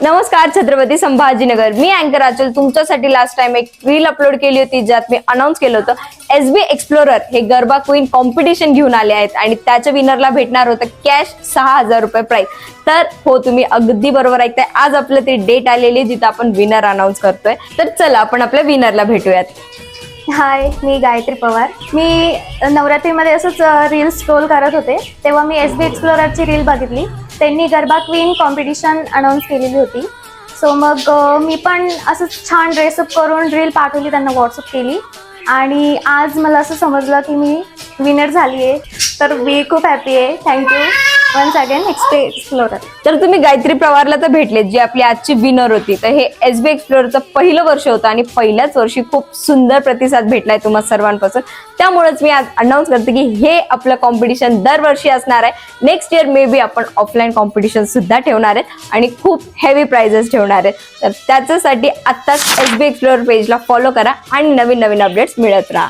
नमस्कार छत्रपती संभाजीनगर। मी अँकर आचल तुमच्यासाठी लास्ट टाइम एक रील अपलोड केली होती ज्यात मी अनाउन्स केलं होतं एसबी एक्सप्लोरर हे गरबा क्वीन कॉम्पिटिशन घेऊन आले आहेत आणि त्याच्या विनरला भेटणार होतं कॅश 6,000 रुपये प्राइस। तर हो, तुम्ही अगदी बरोबर ऐकताय, आज आपलं ती डेट आलेली जिथे आपण विनर अनाउन्स करतोय। तर चला आपण आपल्या विनरला भेटूयात। हाय, मी गायत्री पवार। मी नवरात्रीमध्ये असंच रील स्क्रोल करत होते तेव्हा मी एसबी एक्सप्लोररची रील बघितली। त्यांनी गरबा क्वीन कॉम्पिटिशन अनाउन्स केलेली होती। सो मग मी पण असंच छान ड्रेसअप करून रील पाठवली, त्यांना व्हॉट्सअप केली आणि आज मला असं समजलं की मी विनर झाली आहे। तर मी खूप हॅपी आहे। Thank you once again SB explorer. तर तुम्ही गायत्री पवारला तर भेटले, जी आपली आजची विनर होती। तर हे एसबी एक्सप्लोररचं पहिलं वर्ष होतं आणि पहिल्याच वर्षी खूप सुंदर प्रतिसाद भेटलाय तुम्हा सर्वांपासून। त्यामुळेच मी आज अनाउन्स करते की हे आपलं कॉम्पिटिशन दरवर्षी असणार आहे। नेक्स्ट इयर मे बी आपण ऑफलाईन कॉम्पिटिशन सुद्धा ठेवणार आहेत आणि खूप हेवी प्राइजेस ठेवणार आहेत। तर त्याच्यासाठी आत्ताच एसबी एक्सप्लोरर पेजला फॉलो करा आणि नवीन नवीन अपडेट्स मिळत राहा।